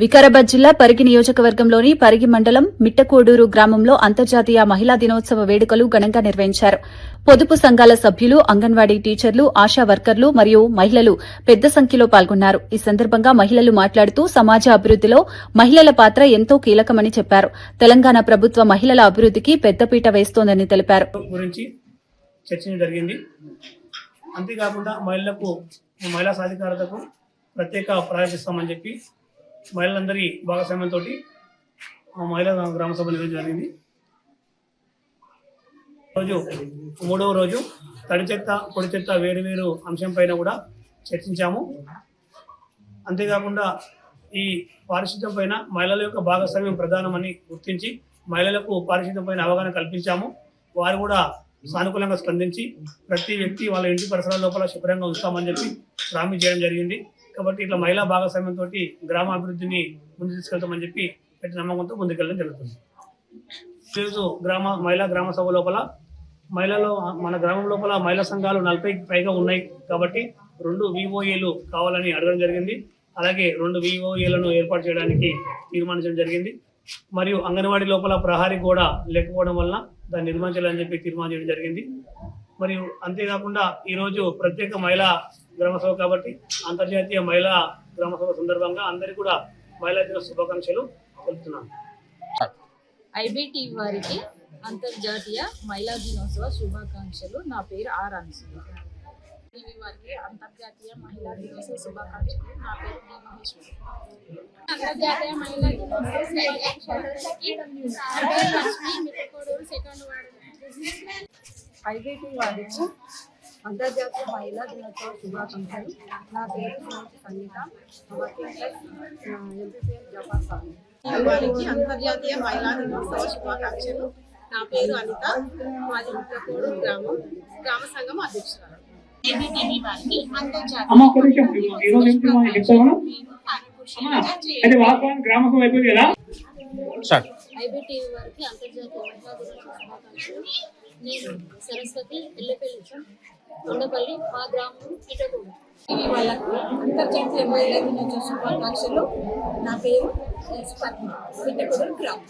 వికారాబాద్ జిల్లా పరిగి నియోజకవర్గంలోని పరిగి మండలం మిట్టకోడూరు గ్రామంలో అంతర్జాతీయ మహిళా దినోత్సవ వేడుకలు ఘనంగా నిర్వహించారు. పొదుపు సంఘాల సభ్యులు, అంగన్వాడీ టీచర్లు, ఆశా వర్కర్లు మరియు మహిళలు పెద్ద సంఖ్యలో పాల్గొన్నారు. ఈ సందర్భంగా మహిళలు మాట్లాడుతూ సమాజ అభివృద్దిలో మహిళల పాత్ర ఎంతో కీలకమని చెప్పారు. తెలంగాణ ప్రభుత్వ మహిళల అభివృద్దికి పెద్దపీట వేస్తోందని తెలిపారు. అంతేకాకుండా మహిళా సాధికారతకు ప్రత్యేక ప్రారంభిస్తామని చెప్పి మహిళలందరి భాగస్వామ్యంతో మహిళా గ్రామ సభ నిర్వహించడం జరిగింది. మూడవ రోజు తడి చెత్త పొడి చెత్త వేరు అంశం పైన కూడా చర్చించాము. అంతేకాకుండా ఈ పారిశుద్ధ్యం పైన మహిళల యొక్క భాగస్వామ్యం ప్రధానమని గుర్తించి మహిళలకు పారిశుద్ధ్యం పైన అవగాహన కల్పించాము. వారు కూడా సానుకూలంగా స్పందించి ప్రతి వ్యక్తి వాళ్ళ ఇంటి పరిసరాల లోపల శుభ్రంగా ఉంచుతామని చెప్పి ప్రామిస్ చేయడం జరిగింది. కాబట్టి ఇట్లా మహిళా భాగస్వామ్యంతో గ్రామ అభివృద్ధిని ముందు తీసుకెళ్తామని చెప్పి పెట్టి నమ్మకంతో ముందుకెళ్ళడం జరుగుతుంది. ఈరోజు మహిళా గ్రామ సభ లోపల మన గ్రామం లోపల మహిళా సంఘాలు 40కి పైగా ఉన్నాయి. కాబట్టి 2 VOAలు కావాలని అడగడం జరిగింది. అలాగే 2 VOAలను ఏర్పాటు చేయడానికి తీర్మానించడం జరిగింది. మరియు అంగన్వాడీ లోపల ప్రహారీ గోడ లేకపోవడం వలన దాన్ని నిర్మించాలని చెప్పి తీర్మానం చేయడం జరిగింది. మరియు అంతేకాకుండా ఈరోజు ప్రత్యేక మహిళా గ్రామసభ కాబట్టి అంతర్జాతీయ మహిళా గ్రామసభ సందర్భంగా అందరికీ కూడా మహిళా దిన శుభాకాంక్షలు తెలుపుతున్నాను. IBT వారికి అంతర్జాతీయ మహిళా దినోత్సవ శుభాకాంక్షలు. నా పేరు ఆర్ అన్సుల. వారికి అంతర్జాతీయ మహిళా దినోత్సవ శుభాకాంక్షలు. నా పేరు డి మహేశ్వరి. అంతర్జాతీయ మహిళా దినోత్సవ IBT వారికి అంతర్జాతీయ మహిళా దినోత్సవ శుభాకాంక్షలు. నా పేరు సంగీత. వారికి అంతర్జాతీయ మహిళా దినోత్సవ శుభాకాంక్షలు. నా పేరు అనిత. మాది మిట్టకోడూరు గ్రామ సంఘం అధ్యక్షురాలు. IBTV వారికి అంతర్జాతీయ IBTV వారికి అంతర్జాతీయ మహిళా దినోత్సవ శుభాకాంక్షలు. నేను సరస్వతి ఎల్లపల్లి ఉండపల్లి, మా గ్రామం మిట్టకోడూరు. వాళ్ళకు అంతర్జాతీయ మహిళా దినోత్సవ శుభాకాంక్షలు. నా పేరు మిట్టకోడూరు గ్రామం.